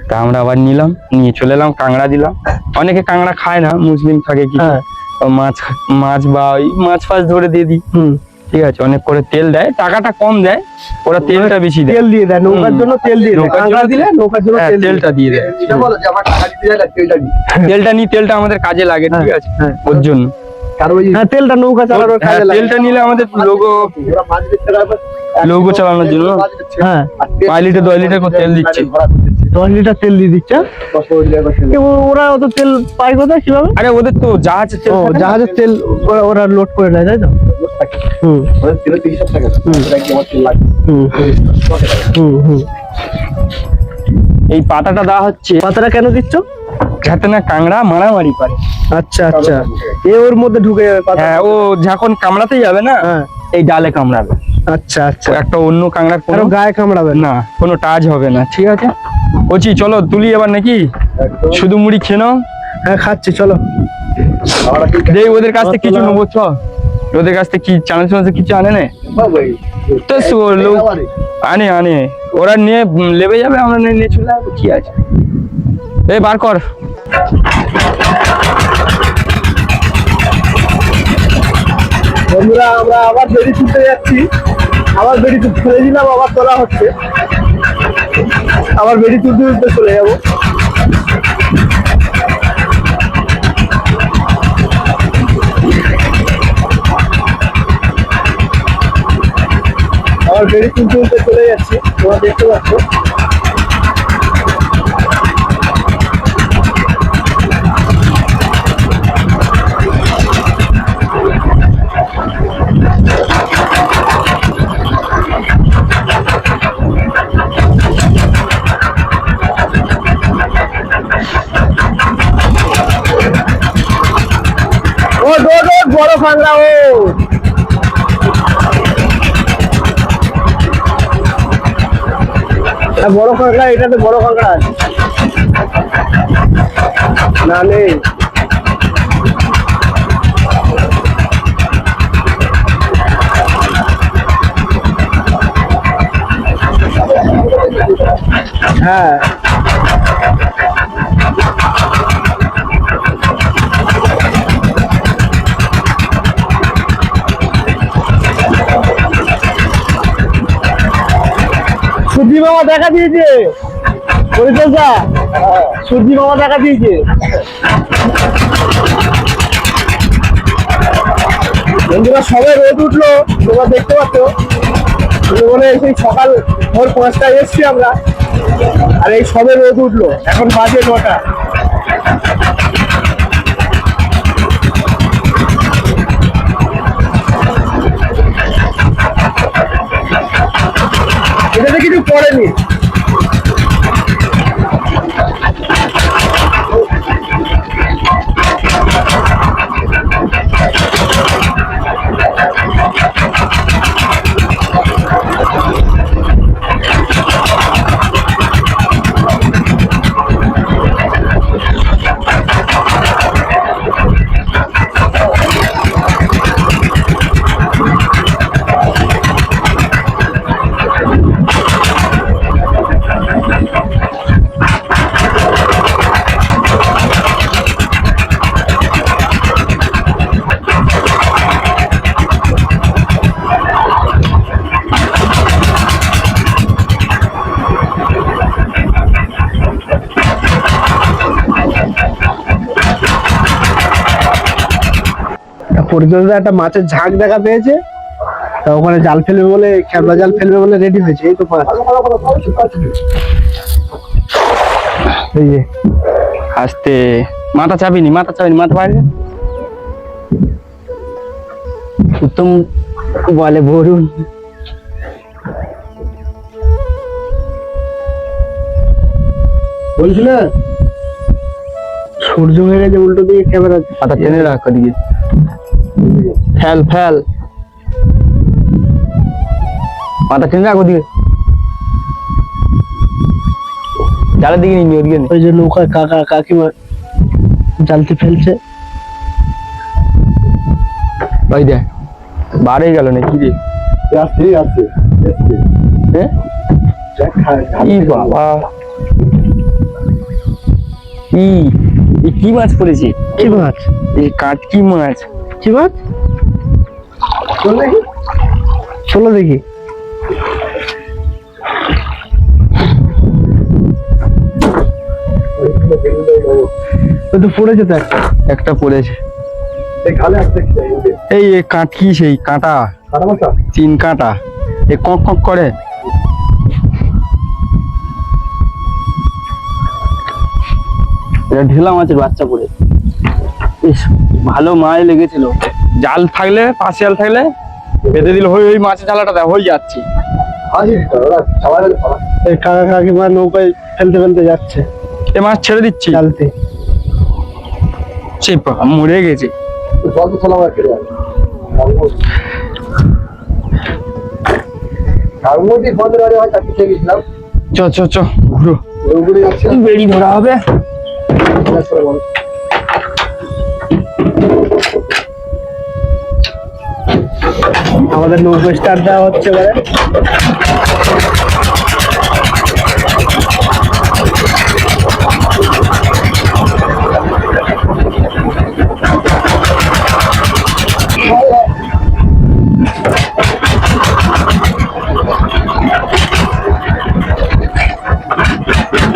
তা আমরা আবার নিলাম, নিয়ে চলে এলাম, কাঁকড়া দিলাম। অনেকে কাঁকড়া খায় না, মুসলিম থাকে কি, মাছ বা ওই মাছ ফাছ ধরে দিয়ে দিই। ঠিক আছে, অনেক করে তেল দেয়, টাকাটা কম দেয়, ওরা তেলটা বেশি দেয়, তেল দিয়ে দেয়, নৌকার জন্য তেল দিয়ে দেয়, কাঁকড়া দিলে নৌকার জন্য তেলটা দিয়ে দেয়। তেলটা নি, তেলটা আমাদের কাজে লাগে, ঠিক আছে, ওর জন্য। তেলটা নৌকা চালানোর কাজে লাগে। তেলটা নিলে আমাদের লোগো চালানোর জন্য 5 লিটার 10 লিটার করে তেল দিচ্ছে। 10 লিটার তেল দিয়ে দিচ্ছে। ওরা অত তেল পায় কোথায়, কিভাবে? আরে ওদের তো জাহাজের তেল, জাহাজের তেল ওরা লোড করে নেয়, তাই তো? এই পাতাটা দেওয়া হচ্ছে। পাতাটা কেন দিচ্ছ? যাতে না কাঁকড়া মারামারি করে। আচ্ছা আচ্ছা, ওর মধ্যে ঢুকে যাবে। হ্যাঁ, ও যখন কামড়াতে যাবে না, এই ডালে কামড়াবে। আচ্ছা আচ্ছা, একটা অন্য কাঁকড়ার কোনো গায়ে কামড়াবে না, কোনো টাচ হবে না। ঠিক আছে, বলছি চলো তুলি এবার নাকি, শুধু মুড়ি খেয়ে নাও। হ্যাঁ খাচ্ছি, চলো। দেখ ওদের কাছ থেকে কিছু নেবো, চ ওদের কাছ থেকে কি চানাচ কিছু আনে না তো, আনে আনে, ওরা নিয়ে লেবে যাবে, আমরা নিয়ে চলে যাবো। কি আছে, এই বার কর। বন্ধুরা, আমরা আবার বেড়ি তুলতে যাচ্ছি, আবার বেড়ি ফেলে দিলাম, আবার তোলা হচ্ছে, আবার বেড়ি তুলতে তুলতে চলে যাবো। আবার বেড়ি তুলতে তুলতে চলে যাচ্ছি, তোমরা দেখতে পাচ্ছ। বড় কাঁকড়া, বড় কাঁকড়া, এটাতে বড় কাঁকড়া আছে না? নেই। হ্যাঁ, সূর্যি মামা দেখা দিয়েছে, পরিচর্যা সূর্যি মামা দেখা দিয়েছে। বন্ধুরা, সবে রোদ উঠলো, তোমরা দেখতে পাচ্ছ। বলে সেই সকাল ভোর 5টায় এসছি আমরা, আর এই সবে রোদ উঠলো, এখন বাজে 9টা। এটাতে কিছু পড়েনি। পরিচর্যা একটা মাছের ঝাঁক দেখা পেয়েছে, তা ওখানে জাল ফেলবে বলে, খেপলা জাল ফেলবে বলে রেডি হয়েছে। এই তো মাছ, এই যে আস্তে, মাথা চাপিনি, মাথা বাইরে। উত্তম বলে বরুণ, বলছি না, সূর্য হয়ে গেছে উল্টো দিকে, ক্যামেরা মাথা টেনে রাখ ওদিকে, ফেল মাথা টেনে রাখ ওদিকে, জালের দিকে নিয়ে ওদিকে। ওই যে নৌকায় কাকা কাকিমা জালতি ফেলছে, ওই দেখ বার হয়ে গেল না কি রে, আসছে, হ্যাঁ ই বাবা, কি মাছ পড়েছে? কি মাছ? এই কাটকি মাছ। কি মাছ? চলো দেখি। তো পড়েছে তো একটা পড়েছে। এই কাটকি, সেই কাঁটা, 3 কাঁটা, এ কক কক করে। এটা ঢেলা মাছের বাচ্চা পড়ে। ইস, ভালো মাছ লেগেছিল। জাল থাকলে, পাশে জাল থাকলে বেঁধে দিল, ওই মাছের ঝালাটা দেয়, হয়ে যাচ্ছে। কাকা কাকিমা নৌকায় ফেলতে ফেলতে যাচ্ছে, এ মাছ ছেড়ে দিচ্ছি, জালতে সে মরে গেছে। চ চ চ, ঘুরো, বেড়ি ধরা হবে। আমাদের নৌকো স্টার্ট দেওয়া হচ্ছে এবারে।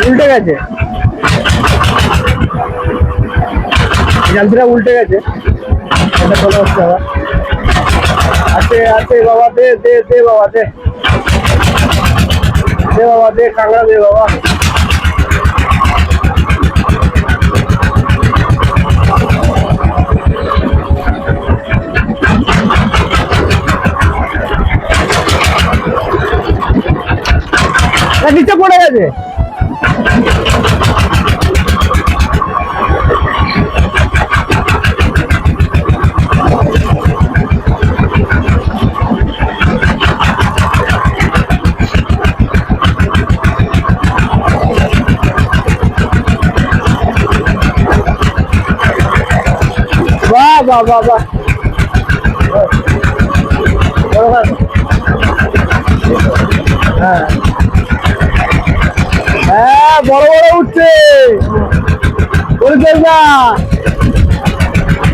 উল্টে গেছে, জালটা উল্টে গেছে। এটা চলে আসছে আবার। আছে আছে বাবা, দে দে দে বাবা, দে দে বাবা, দে কাঁকড়া দে বাবা। নিচে পড়ে গেছে। বাহ বাহ বাহ বাহ, হ্যাঁ হ্যাঁ, বড় বড় উঠছে, না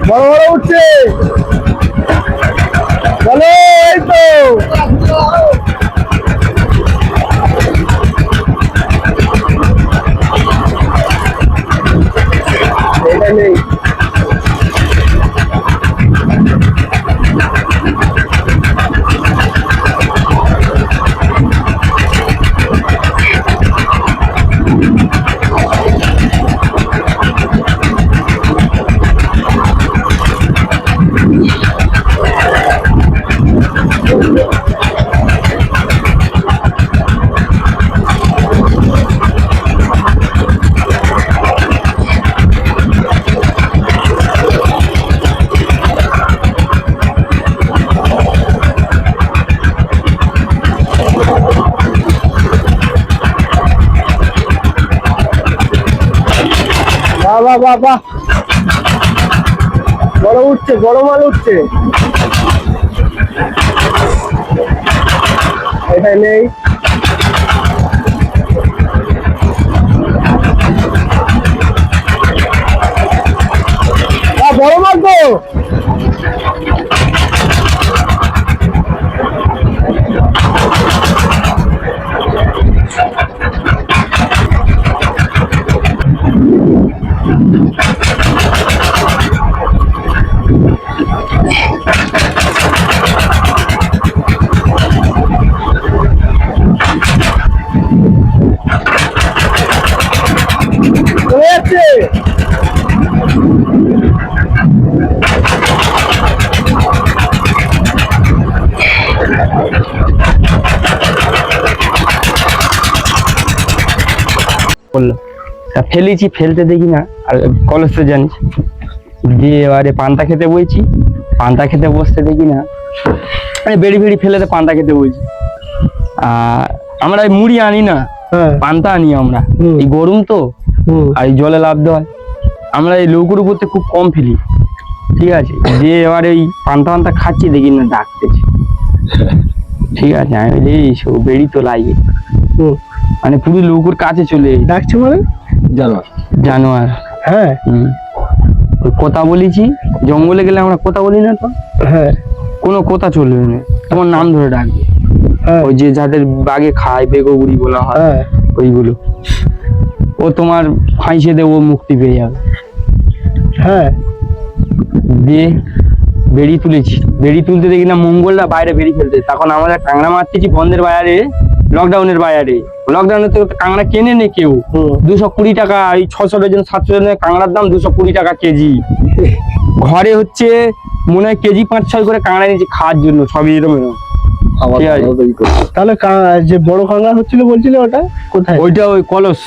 বড় বড় উঠছে, বলো। এই তো এটা নেই। বাবা বাবা, বড় উঠছে, বড় মাল উঠছে। এটা নেই। বড় মাল তো, চলে যাচ্ছে। বললো ফেলেছি, ফেলতে দেখি না, আর কলেজ তো জানিস, দিয়ে এবারে পান্তা খেতে বইছি, পান্তা খেতে বসতে দেখি না, মানে বেড়ি বেড়ি ফেলে পান্তা খেতে বইছি। আর আমরা মুড়ি আনি না, পান্তা আনি আমরা। এই গরম তো, আর এই জলে লাভ দেওয়া, আমরা এই লৌকুর উপরতে খুব কম ফেলি, ঠিক আছে। দিয়ে এবার এই পান্তা পান্তা খাচ্ছি, দেখি না ডাকতেছে, ঠিক আছে। আমি বলি বেড়ি তো লাগে, হুম। মানে পুরো লৌকোর কাছে চলে এসেছে। ডাকছে মানে জানোয়ার। হ্যাঁ ওই কথা বলেছি, জঙ্গলে গেলে আমরা কথা বলি না তো, হ্যাঁ কোনো কথা চলবে না, তোমার নাম ধরে ডাকবে। হ্যাঁ ওই যে যাদের বাগে খায় বেগবুড়ি বলা হয়, হ্যাঁ ওইগুলো। ও তোমার ফাঁসে দেবো, মুক্তি পেয়ে যাবে। হ্যাঁ দিয়ে বেড়ি তুলেছি, বেড়ি তুলতে দেখি না মঙ্গলরা বাইরে বেড়ি ফেলতে। তখন আমরা কাঁকড়া মারতেছি বন্ধের বাজারে, লকডাউনের বাজারে। লকডাউনে তো কাঁকড়া কেনে নে কেউ। হুম। 220 টাকা, এই 600 ডজন 700 ডজনের কাঁকড়ার দাম 220 টাকা কেজি। ঘরে হচ্ছে মনে হয় কেজি 5-6 করে কাঁকড়া নিয়েছি খাওয়ার জন্য, সবই এরকম এরকম। ঠিক আছে। তাহলে যে বড় কাঁকড়া হচ্ছিল বলছিলে ওটা কোথায়? ওইটা ওই কলস,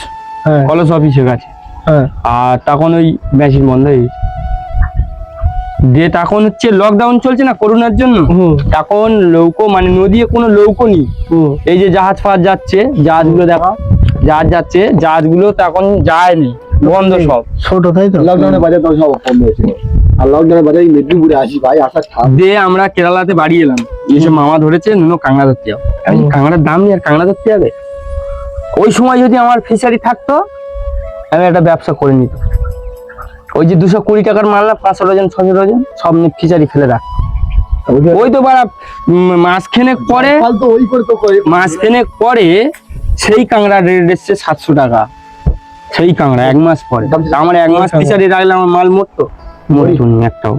হ্যাঁ কলস অফিসের কাছে। হ্যাঁ আর তখন ওই মেশিন বন্ধ হয়ে গেছে। দিয়ে তখন হচ্ছে লকডাউন চলছে না করোনার জন্য, হুম তখন নৌকো মানে নদী কোনো নৌকো নেই। হুম এই যে জাহাজ ফাজ যাচ্ছে, জাহাজগুলো দেখা, জাহাজ যাচ্ছে, জাহাজগুলো তখন যায়নি, বন্ধ সব। ছোট তাই তো? লকডাউনে বাজার তো সব বন্ধ হয়েছিল। আর লকডাউনে বাজারে মেদিনীপুরে আসি ভাই, আসার ছাড় দিয়ে আমরা কেরালাতে বাড়ি এলাম, এসে মামা ধরেছে নুনো কাঁকড়া ধরতে যাও। আমি বলি, কাঁকড়ার দাম নেই আর কাঁকড়া ধরতে যাবে? ওই সময় যদি আমার ফিশারি থাকতো আমি একটা ব্যবসা করে নিতাম। ওই যে 220 টাকার মাল না, 500 ডজন 600 ডজন সব ফিশারি ফেলে রাখ। ওই তো বাড়া মাসখানেক পরে, ফালতু ওই করে তো করে মাসখানেক পরে সেই কাঁকড়া রেট এসছে 700 টাকা। সেই কাঁকড়া 1 মাস পরে। তা আমার 1 মাস ফিশারি রাখলে আমার মাল মরতো নি একটাও।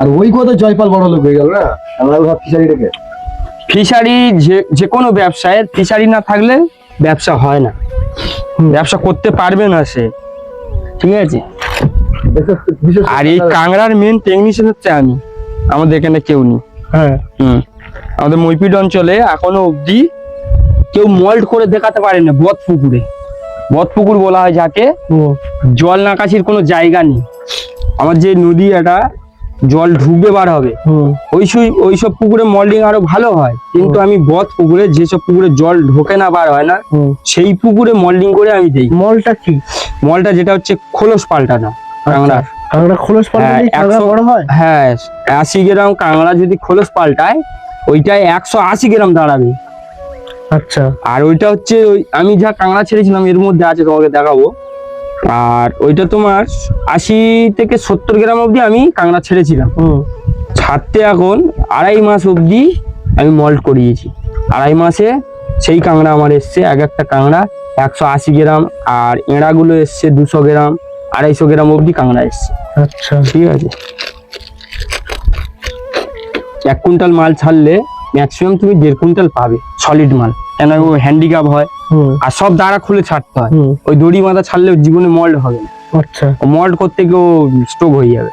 আর ওই কথা জয়পাল বড় লোক হয়ে গেল না, আমরা সব ফিশারি রেখে। ফিশারি যে কোনো ব্যবসায়ের ফিশারি না থাকলে ব্যবসা হয় না, ব্যবসা করতে পারবে না সে। ঠিক আছে। আর এই কাঁকড়ার মেন টেকনিশিয়ান হচ্ছে আমি, আমাদের এখানে কেউ নেই। হ্যাঁ আমাদের মইপিড অঞ্চলে এখনো অবধি কেউ মল্ট করে দেখাতে পারে না। বদপুকুর বলা হয় যাকে, হুম জল নাকাশির কোনো জায়গা নেই। আমার যে নদী এটা জল ঢুকবে বার হবে, হুম ওইসব পুকুরে মল্ডিং আরো ভালো হয়, কিন্তু আমি পুকুরে যেসব পুকুরে জল ঢোকে না বার হয় না, হুম। সেই পুকুরে মল্ডিং করে আমি দেই। মলটা কি? মলটা যেটা হচ্ছে খোলস পাল্টানো কাঁকড়া। কাঁকড়া খোলস পাল্টালে হ্যাঁ, কাঁকড়া 100 বড় হয়? হ্যাঁ 80 গ্রাম কাঁকড়া যদি খোলস পাল্টায় ওইটাই 180 গ্রাম দাঁড়াবে। আচ্ছা আর ওইটা হচ্ছে ওই আমি যা কাঁকড়া ছেড়েছিলাম এর মধ্যে আছে, তোমাকে দেখাবো। আর ওইটা তোমার 80 থেকে 70 গ্রাম অবধি আমি কাঁকড়া ছেড়েছিলাম। হুম ছাড়তে এখন 2.5 মাস অবধি আমি মল্ট করিয়েছি। 2.5 মাসে সেই কাঁকড়া আমার এসছে, এক একটা কাঁকড়া 180 গ্রাম, আর এঁড়াগুলো এসছে 200 গ্রাম 250 গ্রাম অবধি কাঁকড়া এসছে। আচ্ছা ঠিক আছে। 1 কুইন্টাল মাল ছাড়লে ম্যাক্সিমাম তুমি 1.5 কুইন্টাল পাবে সলিড মাল, কেন ও হ্যান্ডিক্যাপ হয়। হুম আর সব দাঁড়া খুলে ছাড়তে হয়, হুম ওই দড়ি মাথা ছাড়লে জীবনে মল্ট হবে না। আচ্ছা মল্ট করতে গিয়েও স্ট্রোক হয়ে যাবে,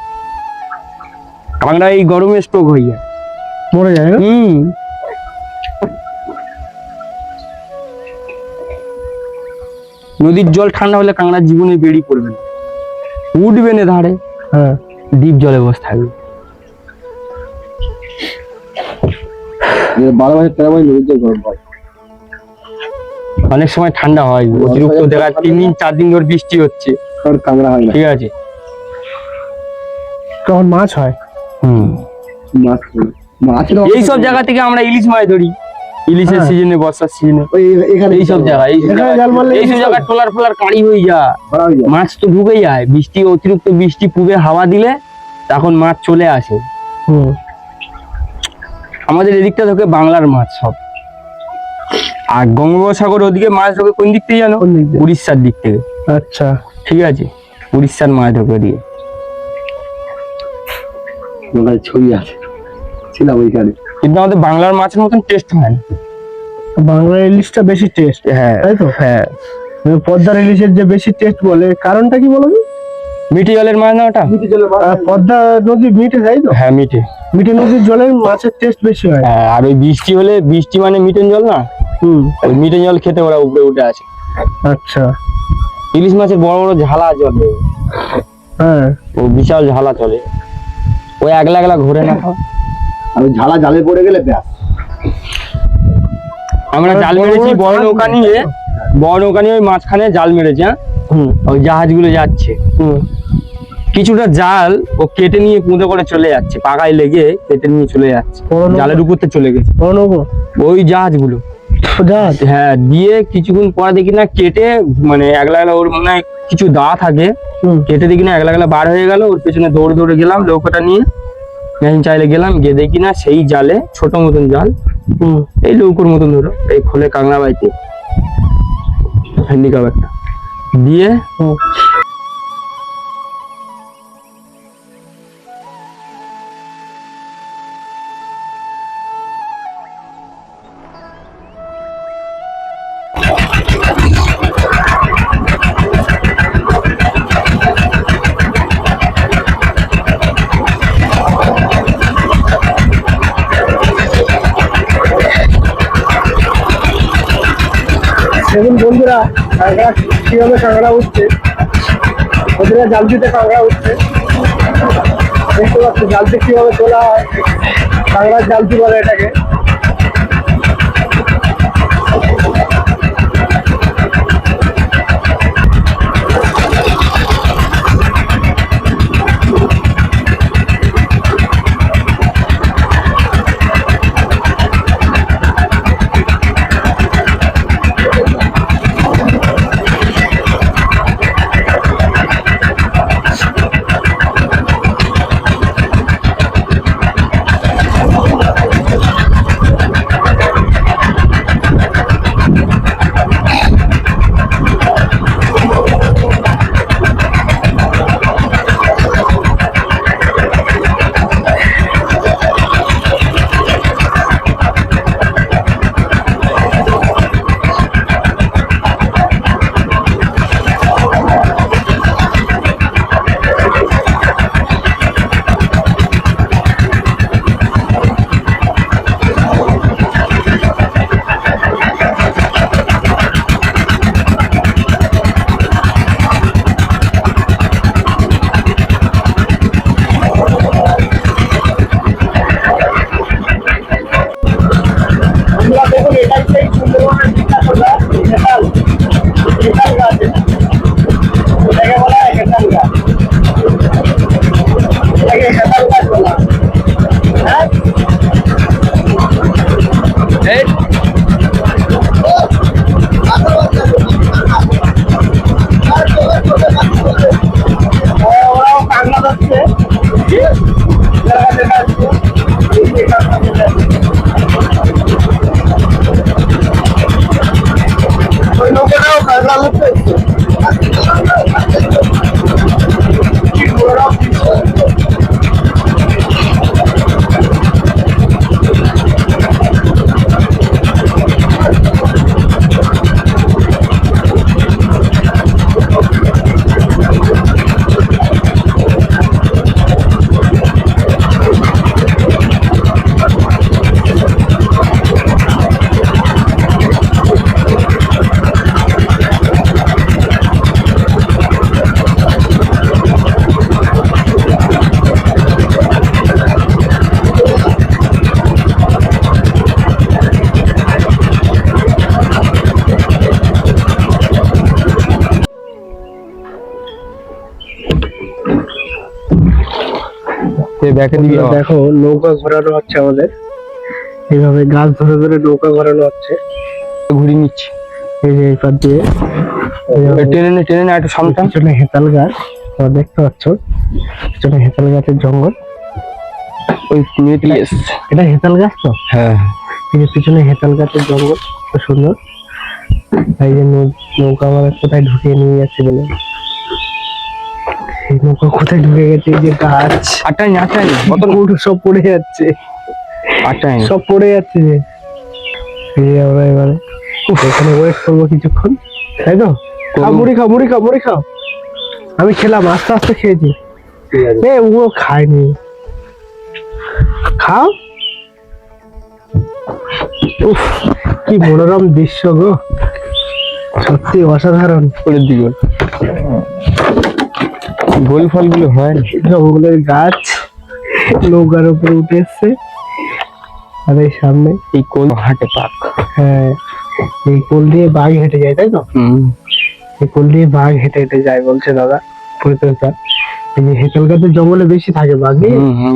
কাঁকড়া এই গরমে স্ট্রোক হয়ে যায়। মরে যায় না? নদীর জল ঠান্ডা হলে কাঁকড়ার জীবনে বেরিয়ে পড়বে না, উঠবে না ধারে, হ্যাঁ ডিপ জলে বসে থাকবে। 12 মাসে 13 মাসে নদীতে গরম হয়। অনেক সময় ঠান্ডা হয় অতিরিক্ত, দেখা 3 দিন 4 দিন ধরে বৃষ্টি হচ্ছে, আর কাঁকড়া হয় না। ঠিক আছে। তখন মাছ হয়। মাছ মাছ এইসব জায়গা থেকে আমরা ইলিশ মাছ ধরি, ইলিশের হ্যাঁ। সিজনে, বর্ষার সিজনে। ওই এখানে এইসব জায়গায় এখানে জাল মারলে এইসব জায়গায় ট্রলার ফোলার কাঁড়ি হয়ে যায়, ধরা হয়ে যায়। মাছ তো ঢুকে যায়। বৃষ্টি, অতিরিক্ত বৃষ্টি, পুবে হাওয়া দিলে তখন মাছ চলে আসে। হুম আমাদের এদিকটা থেকে বাংলার মাছ সব। আর গঙ্গোসাগর ওদিকে মাছ ঢোকে কোন দিক থেকে জানো? কোন দিক দিয়ে? উড়িষ্যার দিক থেকে। আচ্ছা ঠিক আছে, উড়িষ্যার মাছ ঢোকে দিয়ে। ওখানে ছবি আছে, ছিলাম ওইখানে। কিন্তু আমাদের বাংলার মাছের মতন টেস্ট হয় না। বাংলা ইলিশটা বেশি টেস্ট, হ্যাঁ তাই তো? হ্যাঁ, পদ্মার ইলিশের যে বেশি টেস্ট বলে, কারণটা কি বলো তো? মিঠে জলের মাছ না ওটা? পদ্মা নদী মিঠে, তাই তো? হ্যাঁ মিঠে। মিঠে নদীর জলের মাছের টেস্ট বেশি হয়। হ্যাঁ, আর ওই বৃষ্টি হলে, বৃষ্টি মানে মিঠেন জল না, হুম ওই মিঠেন জল খেতে ওরা উপরে উঠে আসে। আচ্ছা ইলিশ মাছের বড় বড় ঝালা চলে, হ্যাঁ ও বিশাল ঝালা চলে, ওই একলা একলা ঘুরে না। আর ওই ঝালা জালে পড়ে গেলে ব্যাস। আমরা জাল মেরেছি বড় নৌকা নিয়ে, বড় নৌকা নিয়ে ওই মাঝখানে জাল মেরেছি। হ্যাঁ, হুম ওই জাহাজগুলো যাচ্ছে, হুম কিছুটা জাল ও কেটে নিয়ে কুঁদে করে চলে যাচ্ছে, পাকায় লেগে কেটে নিয়ে চলে যাচ্ছে, বড় নৌকা? জালের উপর থেকে চলে গেছে বড় নৌকো? ওই জাহাজগুলো। হ্যাঁ, দিয়ে কিছুক্ষণ পরে দেখি না কেটে মানে একলা একলা ওর মনে হয় কিছু দা থাকে, কেটে দেখি না একলা একলা বার হয়ে গেল। ওর পেছনে দৌড়ে দৌড়ে গেলাম নৌকাটা নিয়ে, মেশিন চাইলে গেলাম, গিয়ে দেখি না সেই জালে ছোট মতন জাল, এই নৌকোর মতন ধরো, এই খোলে কাংলা বাইতে হ্যান্ডিক্যাপ একটা দিয়ে দেখুন বন্ধুরা, কাঁকড়া কিভাবে কাঁকড়া উঠছে, ওদের জালতিতে কাঁকড়া উঠছে, দেখতে পাচ্ছি জালতি কিভাবে তোলা হয়, কাঁকড়ার জালতি বলে এটাকে। দেখুন এটাই সেই সুন্দরবনের বিখ্যাত গাছ হেতাল, হেতাল গাছ, এটাকে বলা হয় হেতাল গাছ, এটাকে হেতাল গাছ বলা হয়। হ্যাঁ ওরাও কাঁকড়া ধরছে, ওই নৌকাটাও কাঁকড়া ধরছে। দেখো নৌকা ঘোরানো হচ্ছে আমাদের, এইভাবে গাছ ধরে ধরে নৌকা ঘোরানো হচ্ছে, ঘুরিয়ে নিচ্ছি এই যে এই পার দিয়ে টেনে টেনে একটু সামনে। পিছনে হেতাল গাছ তোমরা দেখতে পাচ্ছ, পিছনে হেতাল গাছের জঙ্গল, ওই মেয়েটি এসছে। এটা হেতাল গাছ তো, হ্যাঁ এই যে পিছনে হেতাল গাছের জঙ্গল, খুব সুন্দর। এই যে নৌকা আমার কোথায় ঢুকিয়ে নিয়ে যাচ্ছে বলে, এই নৌকা কোথায় ঢুকে গেছে, এই যে গাছ আটাই কত গুড় সব পড়ে যাচ্ছে, আটাই সব পড়ে যাচ্ছে। যে এই যে আমরা এবারে এখানে ওয়েট করবো কিছুক্ষণ, তাই তো? খাও মুড়ি খাও, মুড়ি খাও, মুড়ি খাও। আমি খেলাম, আস্তে আস্তে খেয়েছি, ও খায়নি, খাও। উফ কি মনোরম দৃশ্য গো, সত্যি অসাধারণ। করে দিও গোল ফলগুলো হয় না, জঙ্গলের গাছ নৌকার উপরে উঠে এসছে, আর এই সামনে এই কোল হাটে পাক। হ্যাঁ, এই কোল দিয়ে বাঘ হেঁটে যায়, তাই তো? এই কোল দিয়ে বাঘ হেঁটে হেঁটে যায় বলছে দাদা পরিচর্যা। এই যে হেঁচল গাছের জঙ্গলে বেশি থাকে বাঘ,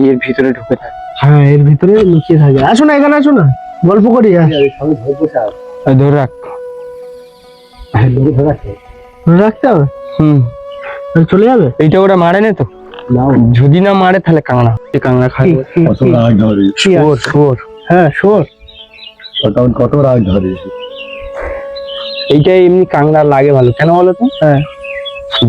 এর ভিতরে ঢুকে থাকে। হ্যাঁ এর ভিতরে লুকিয়ে থাকে। আসো না, এখানে আসো না, গল্প করি। ধরে রাখ। হ্যাঁ, লোক ধরে রাখছে। রাখতে হবে, হুম, তাহলে চলে যাবে। এইটা ওরা মারে না তো, নাও, যদি না মারে তাহলে কাঁকড়া, এই কাঁকড়া খাবে। কত রাগ ধরে, কি শুয়োর আছে? শুয়োর। হ্যাঁ শোর। তখন কত রাগ ধরে। এইটা এমনি কাঁকড়া লাগে ভালো, কেন বলো তো? হ্যাঁ,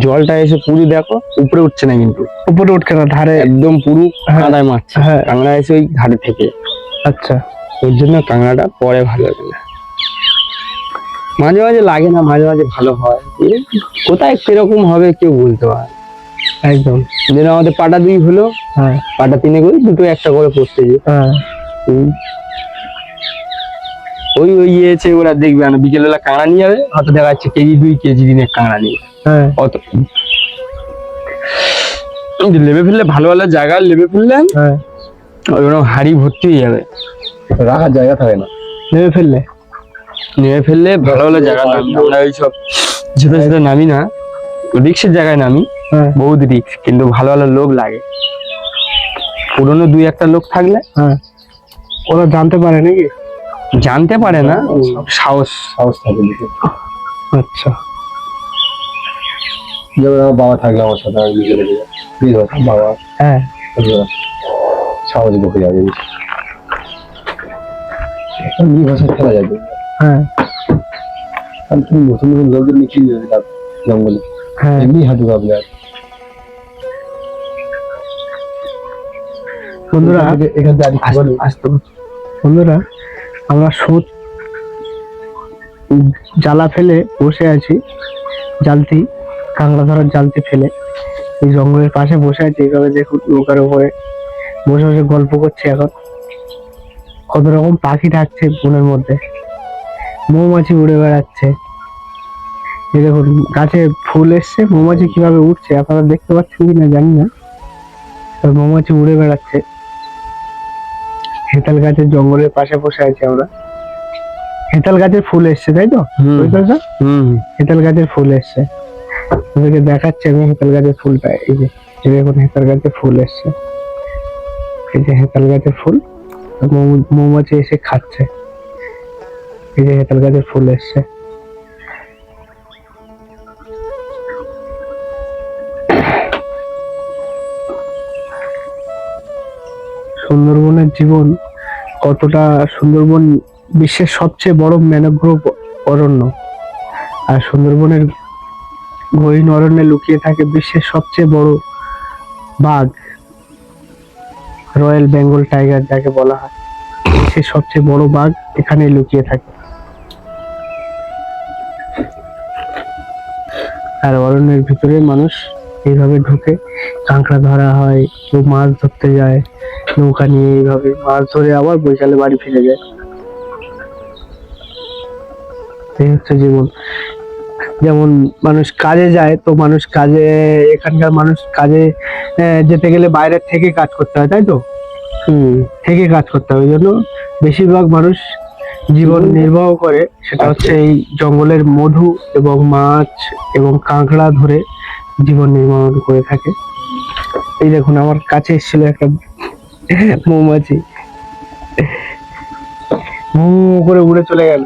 জলটা এসে পুরো দেখো উপরে উঠছে না, কিন্তু উপরে উঠছে না, ধারে। একদম পুরো হ্যাঁ, কাঁদায় মারছে, হ্যাঁ। কাঁকড়া এসে ওই ঘাটে থেকে, আচ্ছা, ওর জন্য কাঁকড়াটা পরে ভালো লাগে না। মাঝে মাঝে লাগে না, মাঝে মাঝে ভালো হয়। কোথায় কিরকম হবে কেউ বলতে পারে। একদম। যেন আমাদের পাটা 2 হলো, হ্যাঁ, পাটা 3 করে দুটো একটা করে পড়তেছে। হ্যাঁ, ওই ওই ইয়েছে, ওরা দেখবে না বিকেলবেলা কাঁকড়া নিয়ে যাবে, হয়তো দেখা যাচ্ছে কেজি 2 কেজি দিনের কাঁকড়া নিয়ে হ্যাঁ, অত লেবে ফেললে, ভালো ভালো জায়গা লেবে ফেললে হ্যাঁ, ওরকম হাড়ি ভর্তি হয়ে যাবে। রাখার জায়গা থাকে না। নেমে ফেললে। নেমে ফেললে ভালো ভালো জায়গা নামি, আমরা ওইসব ছোট ছোট নামি না, রিক্সের জায়গায় নামি, হ্যাঁ, বহুত রিক্স, কিন্তু ভালো ভালো লোক লাগে। পুরনো 2-1টা লোক থাকলে হ্যাঁ, ওরা জানতে পারে নাকি? জানতে পারে না, সাহস। সাহস থাকে দিকে। আচ্ছা, যেমন আমার বাবা থাকলে আমার সাথে আমি বিকেলে যাই, প্লিজ বাবা, হ্যাঁ, সাহস বকে যাবে। নিয়ে ভাষা খেলা যাবে, হ্যাঁ, কারণ তুমি নতুন নতুন লোকদের নিয়ে কি যাবে জঙ্গলে, হ্যাঁ। এমনি হাঁটু কাঁপলে। বন্ধুরা, এখান থেকে আসতে বন্ধুরা, আমরা সুদ জ্বালা ফেলে বসে আছি, জালতি, কাঁকড়া ধরার জালতি ফেলে এই জঙ্গলের পাশে বসে আছি। এইভাবে দেখুন, নৌকার উপরে বসে বসে গল্প করছি। এখন কত রকম পাখি ডাকছে বনের মধ্যে, মৌমাছি উড়ে বেড়াচ্ছে। এই দেখুন, গাছে ফুল এসছে, মৌমাছি কিভাবে উঠছে আপনারা দেখতে পাচ্ছেন কিনা জানি না, তবে মৌমাছি উড়ে বেড়াচ্ছে। হেতাল গাছের জঙ্গলের পাশে বসে আছি আমরা। হেতাল গাছের ফুল এসছে, তাই তো? বুঝতে পেরেছো? হেতাল গাছের ফুল এসছে, ওদেরকে দেখাচ্ছে আমি হেতাল গাছের ফুলটা। এই যে এই দেখুন, হেতাল গাছের ফুল এসছে, এই যে হেতাল গাছের ফুল, মৌমাছি এসে খাচ্ছে। এই যে হেতাল গাছের ফুল এসছে। সুন্দরবনের জীবন কতটা, সুন্দরবন বিশ্বের সবচেয়ে বড় ম্যানগ্রোভ অরণ্য, আর সুন্দরবনের গহীন অরণ্যে লুকিয়ে থাকে বিশ্বের সবচেয়ে বড় বাঘ, রয়্যাল বেঙ্গল টাইগার যাকে বলা হয়। বিশ্বের সবচেয়ে বড় বাঘ এখানে লুকিয়ে থাকে। আর অরণ্যের ভিতরে মানুষ এইভাবে ঢুকে কাঁকড়া ধরা হয়, কেউ মাছ ধরতে যায় নৌকা নিয়ে, এইভাবে মাছ ধরে আবার বৈকালে বাড়ি ফিরে যায়। এই হচ্ছে জীবন। যেমন মানুষ কাজে যায়, তো মানুষ কাজে, এখানকার মানুষ কাজে যেতে গেলে বাইরের থেকে কাজ করতে হয়, তাই তো? থেকে কাজ করতে হয়, ওই জন্য বেশিরভাগ মানুষ জীবন নির্বাহ করে সেটা হচ্ছে এই জঙ্গলের মধু এবং মাছ এবং কাঁকড়া ধরে জীবন নির্বাহ করে থাকে। এই দেখুন, আমার কাছে এসেছিল একটা মৌমাছি, মৌ করে উড়ে চলে গেল।